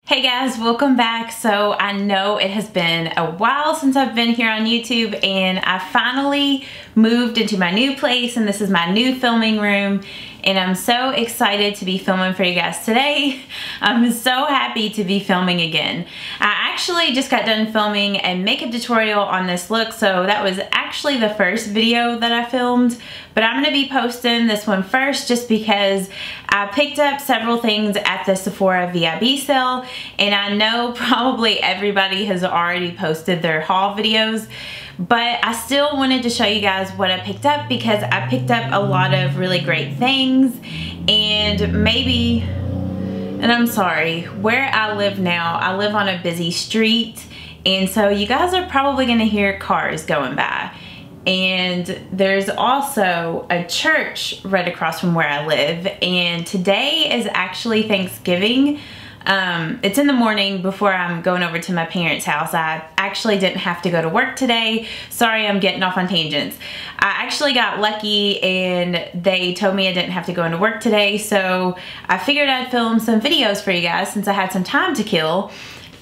Hey guys, welcome back. So I know it has been a while since I've been here on YouTube, and I finally moved into my new place, and this is my new filming room, and I'm so excited to be filming for you guys today. I'm so happy to be filming again. I actually just got done filming a makeup tutorial on this look, so that was actually the first video that I filmed, but I'm gonna be posting this one first just because I picked up several things at the Sephora VIB sale, and I know probably everybody has already posted their haul videos, but I still wanted to show you guys what I picked up because I picked up a lot of really great things. And maybe, and I'm sorry, where I live now, I live on a busy street, and so you guys are probably gonna hear cars going by. And there's also a church right across from where I live, and today is actually Thanksgiving. It's in the morning before I'm going over to my parents' house. I actually didn't have to go to work today. Sorry, I'm getting off on tangents. I actually got lucky and they told me I didn't have to go into work today, so I figured I'd film some videos for you guys since I had some time to kill.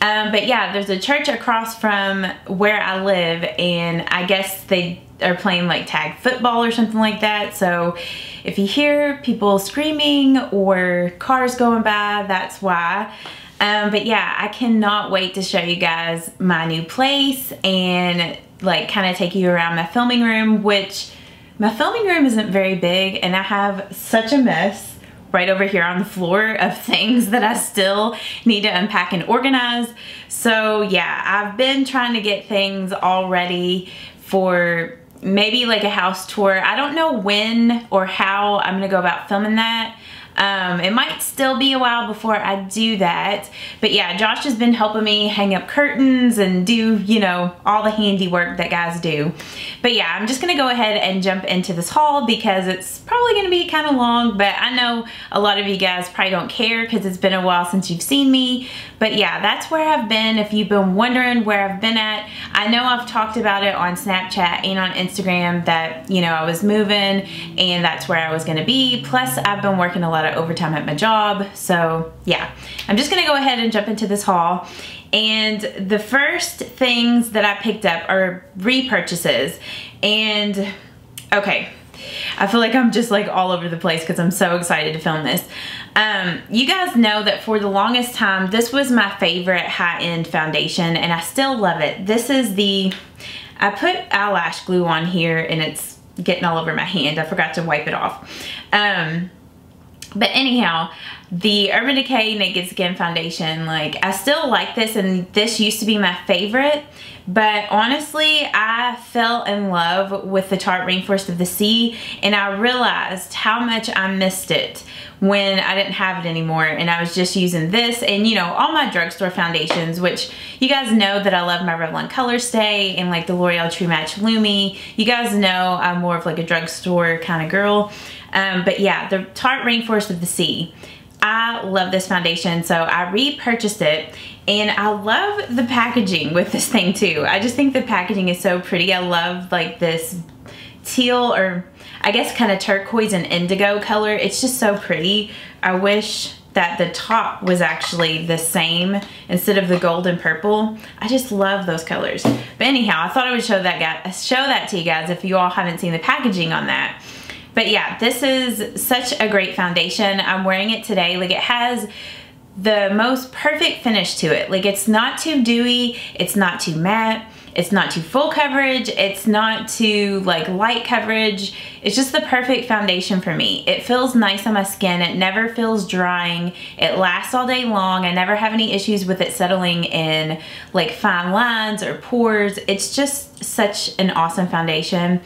But yeah, there's a church across from where I live, and I guess they are playing like tag football or something like that. So if you hear people screaming or cars going by, that's why. But yeah, I cannot wait to show you guys my new place and like kind of take you around my filming room, which my filming room isn't very big, and I have such a mess right over here on the floor of things that I still need to unpack and organize. So yeah, I've been trying to get things all ready for maybe like a house tour. I don't know when or how I'm gonna go about filming that. It might still be a while before I do that, but yeah, Josh has been helping me hang up curtains and do, you know, all the handiwork that guys do. But yeah, I'm just gonna go ahead and jump into this haul because it's probably gonna be kind of long, but I know a lot of you guys probably don't care because it's been a while since you've seen me. But yeah, that's where I've been. If you've been wondering where I've been at, I know I've talked about it on Snapchat and on Instagram that, you know, I was moving and that's where I was gonna be. Plus, I've been working a lot of overtime at my job. So yeah, I'm just gonna go ahead and jump into this haul. And the first things that I picked up are repurchases. And okay, I feel like I'm just like all over the place because I'm so excited to film this. You guys know that for the longest time, this was my favorite high-end foundation, and I still love it. This is the, I put eyelash glue on here and it's getting all over my hand. I forgot to wipe it off. But anyhow, the Urban Decay Naked Skin Foundation, like, I still like this, and this used to be my favorite, but honestly, I fell in love with the Tarte Rainforest of the Sea, and I realized how much I missed it when I didn't have it anymore, and I was just using this and, you know, all my drugstore foundations, which you guys know that I love my Revlon Colorstay and like the L'Oreal True Match Lumi. You guys know I'm more of like a drugstore kind of girl. But yeah, the Tarte Rainforest of the Sea. I love this foundation, so I repurchased it, and I love the packaging with this thing too. I just think the packaging is so pretty. I love like this teal, or I guess kind of turquoise and indigo color. It's just so pretty. I wish that the top was actually the same instead of the gold and purple. I just love those colors. But anyhow, I thought I would show that to you guys if you all haven't seen the packaging on that. But yeah, this is such a great foundation. I'm wearing it today. Like, it has the most perfect finish to it. Like, it's not too dewy, it's not too matte, it's not too full coverage, it's not too like light coverage. It's just the perfect foundation for me. It feels nice on my skin. It never feels drying. It lasts all day long. I never have any issues with it settling in like fine lines or pores. It's just such an awesome foundation,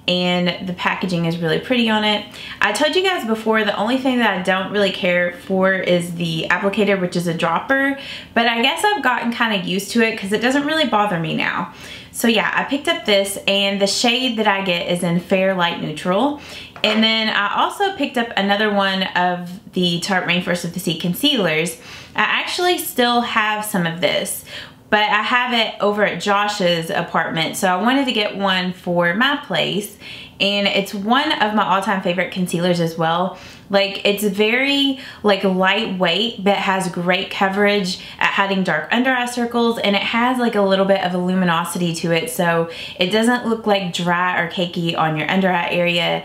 and the packaging is really pretty on it. I told you guys before, the only thing that I don't really care for is the applicator, which is a dropper, but I guess I've gotten kind of used to it because it doesn't really bother me now. So yeah, I picked up this, and the shade that I get is in Fair Light Neutral. And then I also picked up another one of the Tarte Rainforest of the Sea concealers. I actually still have some of this. but I have it over at Josh's apartment, so I wanted to get one for my place. And it's one of my all-time favorite concealers as well. Like, it's very like lightweight, but has great coverage at hiding dark under eye circles, and it has like a little bit of a luminosity to it, so it doesn't look like dry or cakey on your under eye area.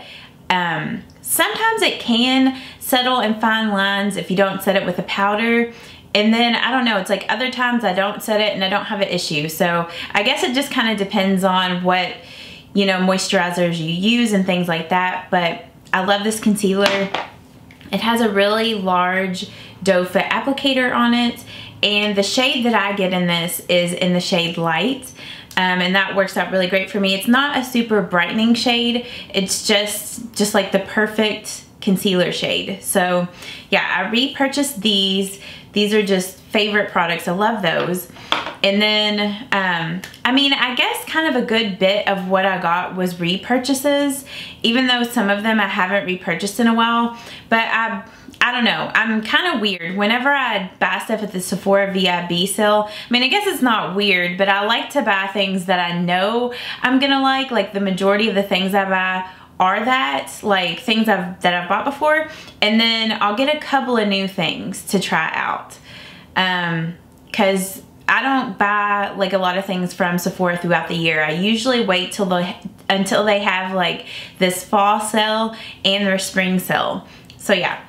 Sometimes it can settle in fine lines if you don't set it with a powder. And then, I don't know, it's like other times I don't set it and I don't have an issue. So I guess it just kind of depends on what, you know, moisturizers you use and things like that. But I love this concealer. It has a really large doe foot applicator on it. And the shade that I get in this is in the shade Light. And that works out really great for me. It's not a super brightening shade. It's just like the perfect concealer shade. So yeah, I repurchased these. These are just favorite products. I love those. And then, I mean, I guess kind of a good bit of what I got was repurchases, even though some of them I haven't repurchased in a while. But I don't know, I'm kind of weird. Whenever I buy stuff at the Sephora VIB sale, I mean, I guess it's not weird, but I like to buy things that I know I'm gonna like the majority of the things I buy are that, like things that I've bought before, and then I'll get a couple of new things to try out. Cause I don't buy like a lot of things from Sephora throughout the year. I usually wait until they have like this fall sale and their spring sale. So yeah.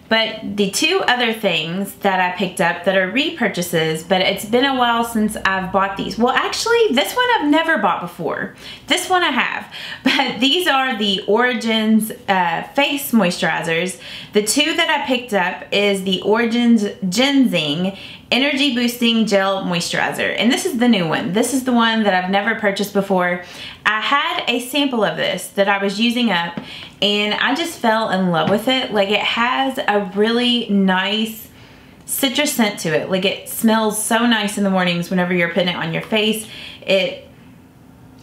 But the two other things that I picked up that are repurchases, but it's been a while since I've bought these. Well, actually, this one I've never bought before. This one I have. But these are the Origins face moisturizers. The two that I picked up is the Origins Ginseng Energy Boosting Gel Moisturizer. And this is the new one. This is the one that I've never purchased before. I had a sample of this that I was using up, and I just fell in love with it. Like, it has a really nice citrus scent to it. Like, it smells so nice in the mornings whenever you're putting it on your face.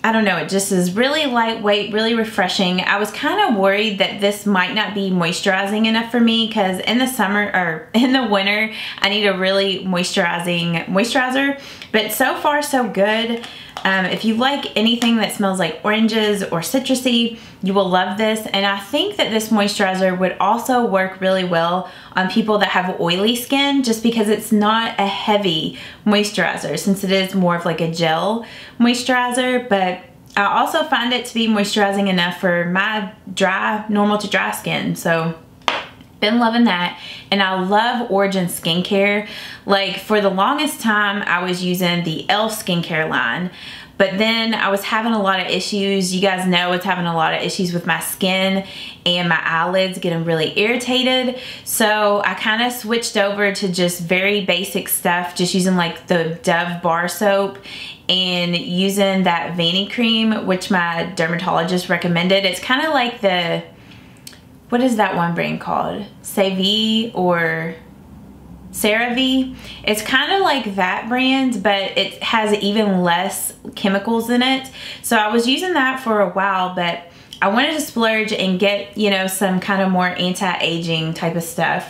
I don't know, it just is really lightweight, really refreshing. I was kind of worried that this might not be moisturizing enough for me, because in the summer or in the winter, I need a really moisturizing moisturizer. But so far, so good. If you like anything that smells like oranges or citrusy, you will love this. And I think that this moisturizer would also work really well on people that have oily skin, just because it's not a heavy moisturizer, since it is more of like a gel moisturizer. But I also find it to be moisturizing enough for my normal to dry skin. So been loving that. And I love Origin skincare. Like, for the longest time I was using the e.l.f. skincare line, but then I was having a lot of issues. You guys know it's having a lot of issues with my skin and my eyelids getting really irritated. So I kind of switched over to just very basic stuff, just using like the Dove bar soap and using that Vanity cream, which my dermatologist recommended. It's kind of like the, what is that one brand called? CeraVe or CeraVe. It's kind of like that brand, but it has even less chemicals in it. So I was using that for a while, but I wanted to splurge and get, you know, some kind of more anti-aging type of stuff,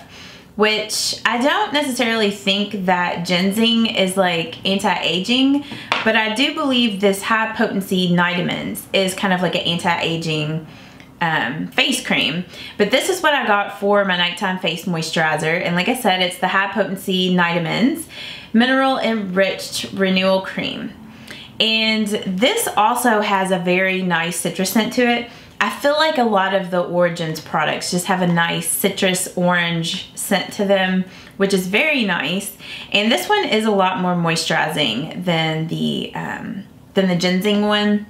which I don't necessarily think that ginseng is like anti-aging, but I do believe this high potency Nitamins is kind of like an anti-aging face cream. But this is what I got for my nighttime face moisturizer, and like I said, it's the high potency Nitamins mineral enriched renewal cream. And this also has a very nice citrus scent to it. I feel like a lot of the Origins products just have a nice citrus orange scent to them, which is very nice. And this one is a lot more moisturizing than the ginseng one.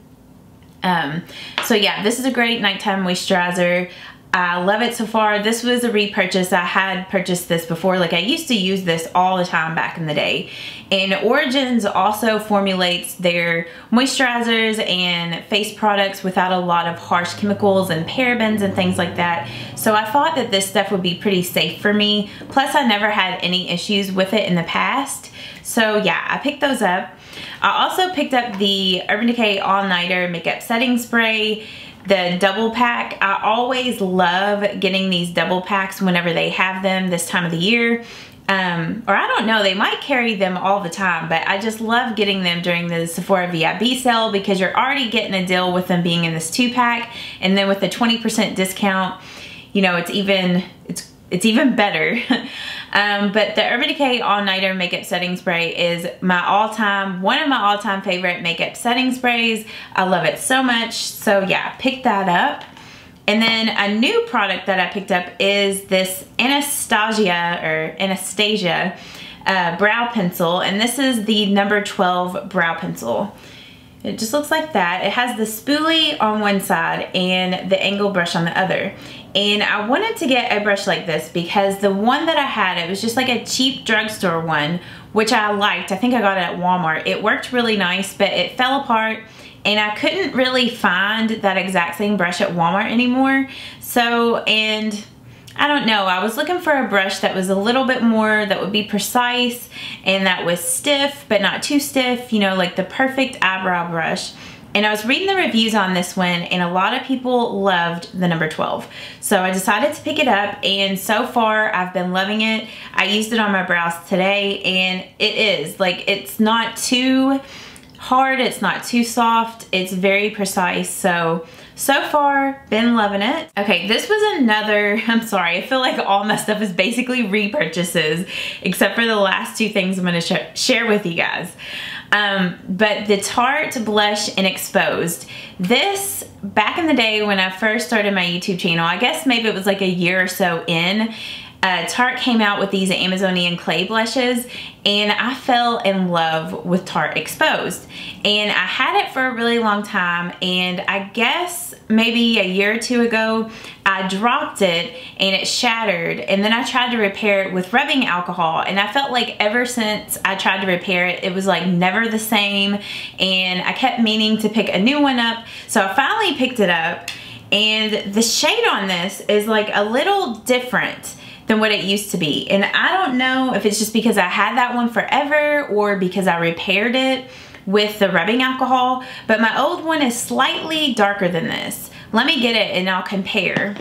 So yeah, this is a great nighttime moisturizer. I love it so far. This was a repurchase. I had purchased this before. Like, I used to use this all the time back in the day. And Origins also formulates their moisturizers and face products without a lot of harsh chemicals and parabens and things like that. So I thought that this stuff would be pretty safe for me. Plus, I never had any issues with it in the past. So yeah, I picked those up. I also picked up the Urban Decay All Nighter Makeup Setting Spray, the double pack. I always love getting these double packs whenever they have them this time of the year. or I don't know, they might carry them all the time, but I just love getting them during the Sephora VIB sale because you're already getting a deal with them being in this 2-pack, and then with the 20% discount, you know, it's even better. But the Urban Decay All Nighter Makeup Setting Spray is one of my all-time favorite makeup setting sprays. I love it so much. So yeah, pick that up. And then a new product that I picked up is this Anastasia brow pencil, and this is the number 12 brow pencil. It just looks like that. It has the spoolie on one side and the angle brush on the other. And I wanted to get a brush like this because the one that I had, it was just like a cheap drugstore one, which I liked. I think I got it at Walmart. It worked really nice, but it fell apart and I couldn't really find that exact same brush at Walmart anymore. So, and I don't know, I was looking for a brush that was a little bit more, that would be precise and that was stiff, but not too stiff, you know, like the perfect eyebrow brush. And I was reading the reviews on this one and a lot of people loved the number 12. So I decided to pick it up, and so far I've been loving it. I used it on my brows today and it is, like, it's not too hard, it's not too soft, it's very precise. So far, been loving it. Okay, this was another, I'm sorry, I feel like all my stuff is basically repurchases, except for the last two things I'm gonna share with you guys. But the Tarte Blush in Exposed. This, back in the day when I first started my YouTube channel, I guess maybe it was like a year or so in, Tarte came out with these Amazonian clay blushes, and I fell in love with Tarte Exposed. And I had it for a really long time, and I guess maybe a year or two ago, I dropped it and it shattered, and then I tried to repair it with rubbing alcohol, and I felt like ever since I tried to repair it, it was like never the same, and I kept meaning to pick a new one up. So I finally picked it up, and the shade on this is like a little different than what it used to be. And I don't know if it's just because I had that one forever or because I repaired it with the rubbing alcohol, but my old one is slightly darker than this. Let me get it and I'll compare.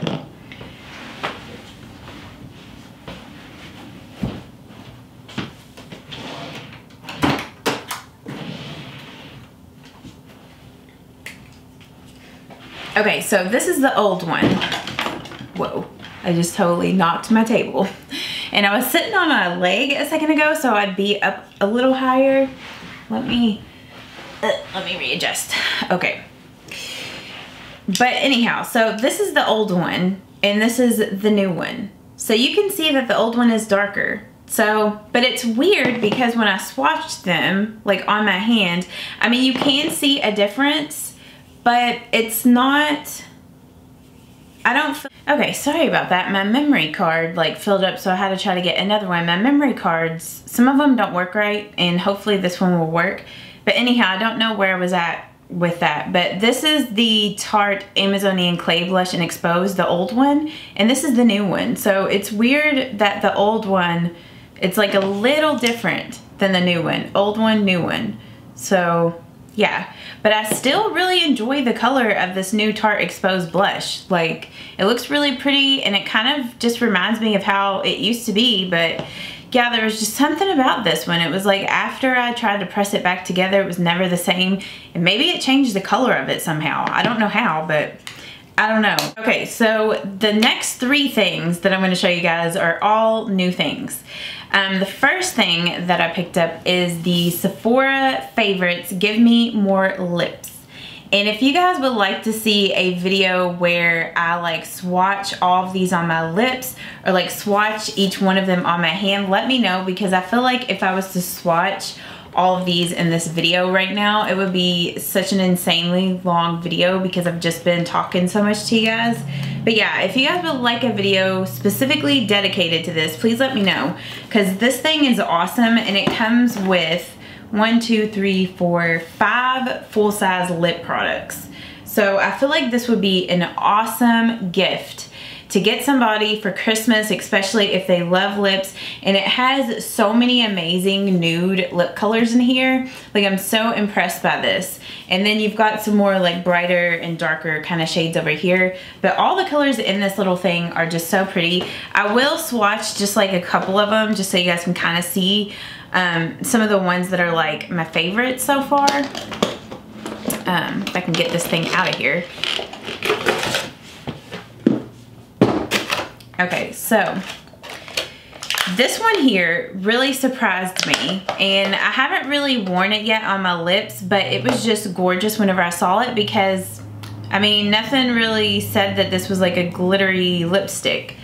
Okay, so this is the old one. Whoa. I just totally knocked my table. And I was sitting on my leg a second ago, so I'd be up a little higher. Let me readjust. Okay. But anyhow, so this is the old one and this is the new one. So you can see that the old one is darker. So, but it's weird because when I swatched them, like on my hand, I mean, you can see a difference, but it's not, I don't feel, okay, sorry about that. My memory card like filled up, so I had to try to get another one. My memory cards, some of them don't work right, and hopefully this one will work. But anyhow, I don't know where I was at with that. But this is the Tarte Amazonian Clay Blush in Exposed, the old one, and this is the new one. So it's weird that the old one, it's like a little different than the new one. Old one, new one. So yeah, but I still really enjoy the color of this new Tarte Exposed blush. Like, it looks really pretty, and it kind of just reminds me of how it used to be. But yeah, there was just something about this one. It was like after I tried to press it back together, it was never the same. And maybe it changed the color of it somehow. I don't know how, but I don't know. Okay, so the next three things that I'm going to show you guys are all new things. The first thing that I picked up is the Sephora Favorites Give Me More Lips. And if you guys would like to see a video where I like swatch all of these on my lips, or like swatch each one of them on my hand, let me know, because I feel like if I was to swatch all of these in this video right now, it would be such an insanely long video because I've just been talking so much to you guys. But yeah, if you guys would like a video specifically dedicated to this, please let me know, because this thing is awesome, and it comes with 5 full-size lip products. So I feel like this would be an awesome gift to get somebody for Christmas, especially if they love lips. And it has so many amazing nude lip colors in here. Like, I'm so impressed by this. And then you've got some more like brighter and darker kind of shades over here. But all the colors in this little thing are just so pretty. I will swatch just like a couple of them just so you guys can kind of see some of the ones that are like my favorites so far. If I can get this thing out of here. Okay, so this one here really surprised me, and I haven't really worn it yet on my lips, but it was just gorgeous whenever I saw it because, I mean, nothing really said that this was like a glittery lipstick.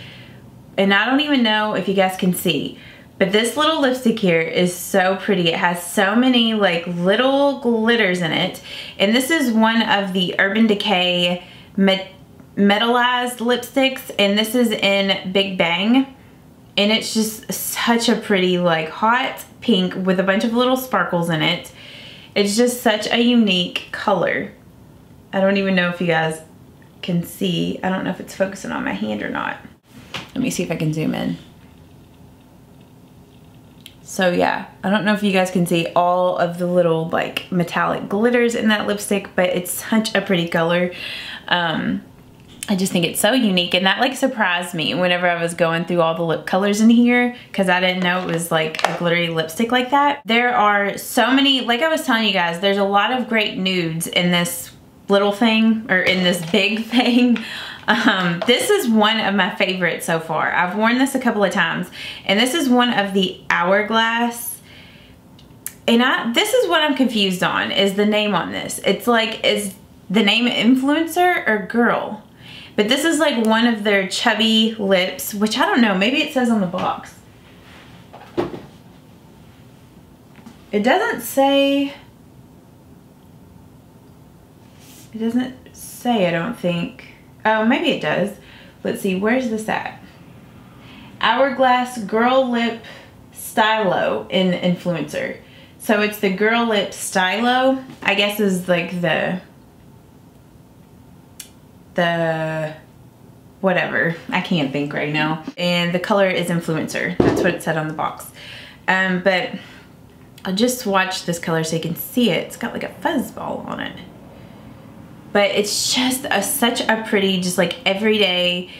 And I don't even know if you guys can see, but this little lipstick here is so pretty. It has so many like little glitters in it. And this is one of the Urban Decay metallized lipsticks, and this is in Big Bang. And it's just such a pretty like hot pink with a bunch of little sparkles in it. It's just such a unique color. I don't even know if you guys can see. I don't know if it's focusing on my hand or not. Let me see if I can zoom in. So yeah, I don't know if you guys can see all of the little like metallic glitters in that lipstick, but it's such a pretty color. I just think it's so unique, and that like surprised me whenever I was going through all the lip colors in here because I didn't know it was like a glittery lipstick like that. There are so many, like I was telling you guys, there's a lot of great nudes in this little thing, or in this big thing. This is one of my favorites so far. I've worn this a couple of times, and this is one of the Hourglass. And this is what I'm confused on, is the name on this. It's like, is the name influencer or girl? But this is like one of their chubby lips, which I don't know, maybe it says on the box. It doesn't say, I don't think. Oh, maybe it does. Let's see, where's this at? Hourglass Girl Lip Stylo in Influencer. So it's the Girl Lip Stylo, I guess is like the whatever. I can't think right now. And the color is Influencer. That's what it said on the box. But I'll just swatch this color so you can see it. It's got like a fuzz ball on it. But it's just such a pretty, just like everyday.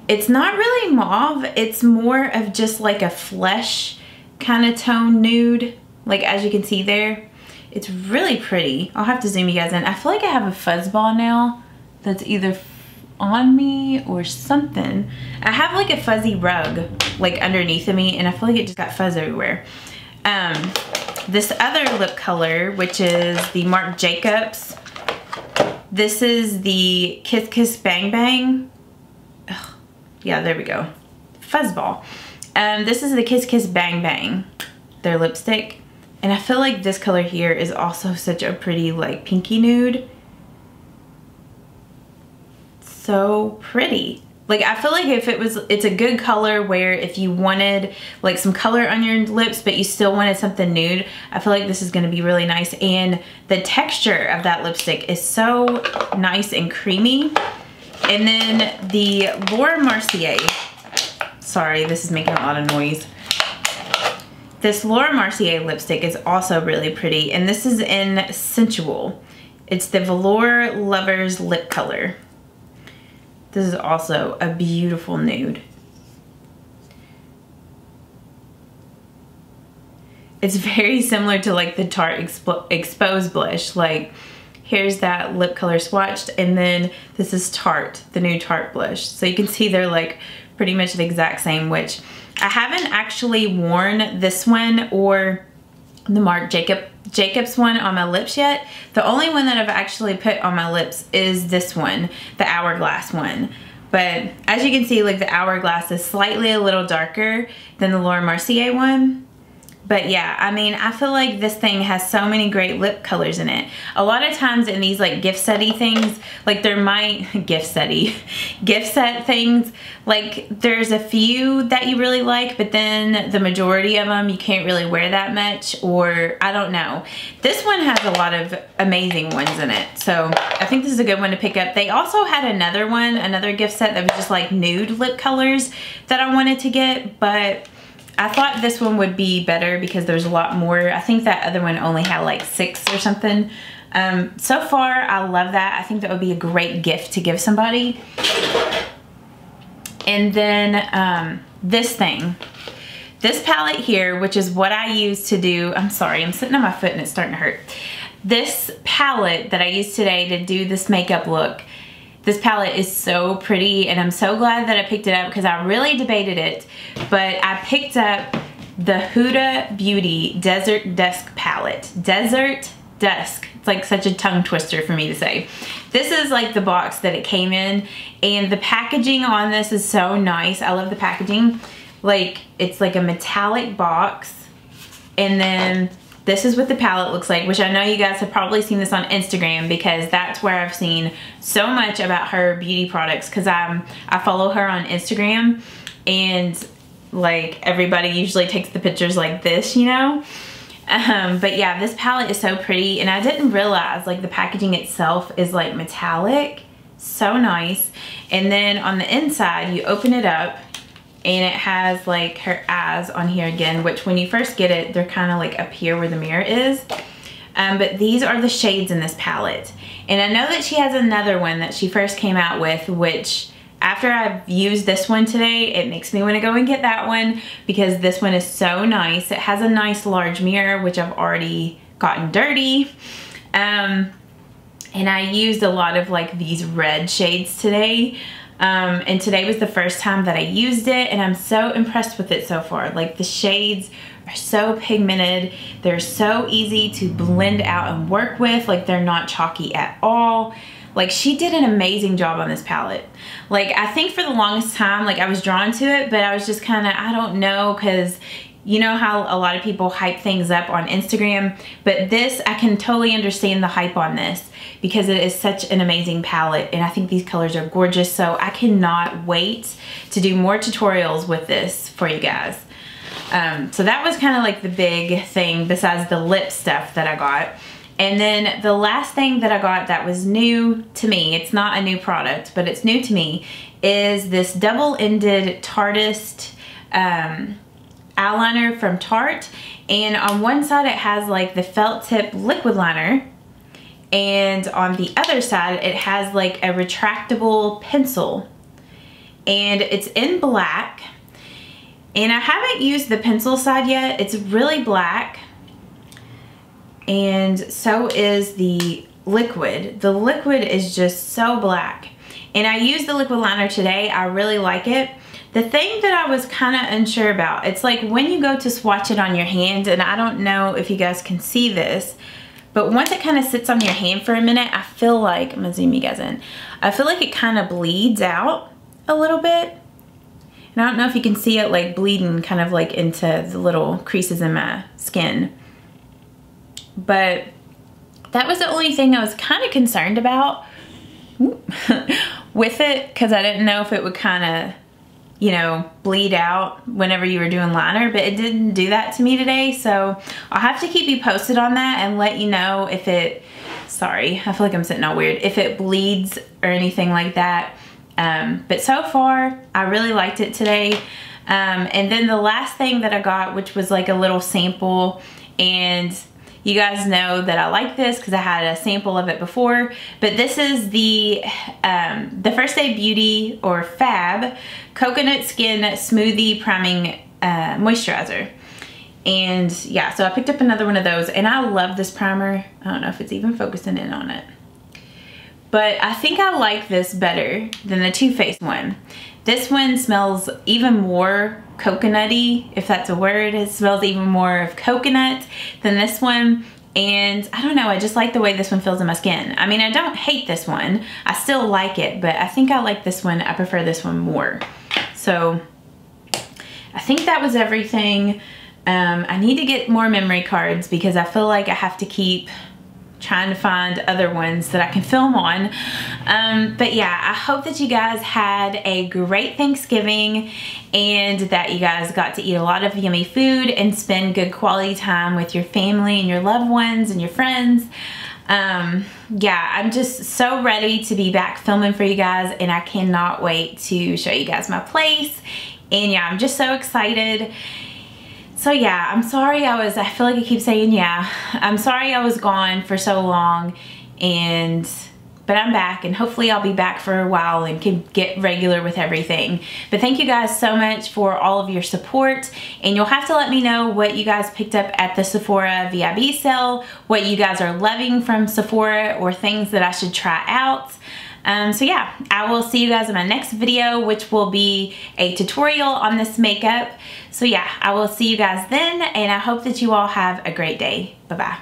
It's not really mauve. It's more of just like a flesh kind of tone nude. Like as you can see there. It's really pretty. I'll have to zoom you guys in. I feel like I have a fuzz ball now that's either on me or something. I have like a fuzzy rug like underneath of me, and I feel like it just got fuzz everywhere. This other lip color, which is the Marc Jacobs. This is the Kiss Kiss Bang Bang. Ugh. Yeah, there we go. Fuzzball. This is the Kiss Kiss Bang Bang, their lipstick. And I feel like this color here is also such a pretty like pinky nude. So pretty. Like I feel like if it's a good color where if you wanted like some color on your lips but you still wanted something nude, I feel like this is gonna be really nice. And the texture of that lipstick is so nice and creamy. And then the Laura Mercier, sorry, this is making a lot of noise. This Laura Mercier lipstick is also really pretty, and this is in Sensual. It's the Velour Lovers lip color. This is also a beautiful nude. It's very similar to like the Tarte Expose blush. Like here's that lip color swatched, and then this is Tarte, the new Tarte blush. So you can see they're like pretty much the exact same, which I haven't actually worn this one or the Marc Jacobs one on my lips yet. The only one that I've actually put on my lips is this one, the Hourglass one. But as you can see, like the Hourglass is slightly a little darker than the Laura Mercier one. But yeah, I mean, I feel like this thing has so many great lip colors in it. A lot of times in these like gift setty things, like there might, gift set things, like there's a few that you really like, but then the majority of them you can't really wear that much, or I don't know. This one has a lot of amazing ones in it. So I think this is a good one to pick up. They also had another one, another gift set that was just like nude lip colors that I wanted to get, but I thought this one would be better because there's a lot more. I think that other one only had like 6 or something. So far, I love that. I think that would be a great gift to give somebody. And then this thing. This palette here, which is what I use to do, I'm sorry, I'm sitting on my foot and it's starting to hurt. This palette that I used today to do this makeup look, this palette is so pretty, and I'm so glad that I picked it up because I really debated it, but I picked up the Huda Beauty Desert Dusk palette. Desert Dusk. It's like such a tongue twister for me to say. This is like the box that it came in, and the packaging on this is so nice. I love the packaging. Like, it's like a metallic box, and then this is what the palette looks like, which I know you guys have probably seen this on Instagram because that's where I've seen so much about her beauty products, because I follow her on Instagram, and like everybody usually takes the pictures like this, you know? But yeah, this palette is so pretty, and I didn't realize like the packaging itself is like metallic. So nice. And then on the inside, you open it up, and it has like her eyes on here again, which when you first get it, they're kind of like up here where the mirror is. But these are the shades in this palette. And I know that she has another one that she first came out with, which after I've used this one today, it makes me want to go and get that one because this one is so nice. It has a nice large mirror, which I've already gotten dirty. And I used a lot of like these red shades today. And today was the first time that I used it, and I'm so impressed with it so far. Like, the shades are so pigmented. They're so easy to blend out and work with. Like, they're not chalky at all. Like, she did an amazing job on this palette. Like, I think for the longest time, like, I was drawn to it, but I was just kind of, I don't know, because you know how a lot of people hype things up on Instagram, but this, I can totally understand the hype on this because it is such an amazing palette, and I think these colors are gorgeous, so I cannot wait to do more tutorials with this for you guys. So that was kind of like the big thing besides the lip stuff that I got. And then the last thing that I got that was new to me, it's not a new product, but it's new to me, is this double-ended Tarte eyeliner from Tarte. And on one side it has like the felt tip liquid liner, and on the other side it has like a retractable pencil, and it's in black. And I haven't used the pencil side yet. It's really black, and so is the liquid. The liquid is just so black, and I used the liquid liner today. I really like it. The thing that I was kind of unsure about, it's like when you go to swatch it on your hand, and I don't know if you guys can see this, but once it kind of sits on your hand for a minute, I feel like, I'm gonna zoom you guys in, I feel like it kind of bleeds out a little bit. And I don't know if you can see it like bleeding kind of like into the little creases in my skin. But that was the only thing I was kind of concerned about with it, because I didn't know if it would kind of, you know, bleed out whenever you were doing liner, but it didn't do that to me today. So I'll have to keep you posted on that and let you know if it, sorry, I feel like I'm sitting all weird, if it bleeds or anything like that. But so far, I really liked it today. And then the last thing that I got, which was like a little sample, and you guys know that I like this because I had a sample of it before, but this is the First Aid Beauty, or FAB, Coconut Skin Smoothie Priming Moisturizer. And yeah, so I picked up another one of those, and I love this primer. I don't know if it's even focusing in on it, but I think I like this better than the Too Faced one. This one smells even more coconutty, if that's a word. It smells even more of coconut than this one. And I don't know, I just like the way this one feels in my skin. I mean, I don't hate this one. I still like it, but I think I like this one. I prefer this one more. So I think that was everything. I need to get more memory cards because I feel like I have to keep trying to find other ones that I can film on. But yeah, I hope that you guys had a great Thanksgiving and that you guys got to eat a lot of yummy food and spend good quality time with your family and your loved ones and your friends. Yeah, I'm just so ready to be back filming for you guys, and I cannot wait to show you guys my place. And yeah, I'm just so excited. So yeah, I'm sorry I feel like I keep saying yeah. I'm sorry I was gone for so long, but I'm back, and hopefully I'll be back for a while and can get regular with everything. But thank you guys so much for all of your support, and you'll have to let me know what you guys picked up at the Sephora VIB sale, what you guys are loving from Sephora, or things that I should try out. So yeah, I will see you guys in my next video, which will be a tutorial on this makeup. So yeah, I will see you guys then, and I hope that you all have a great day. Bye-bye.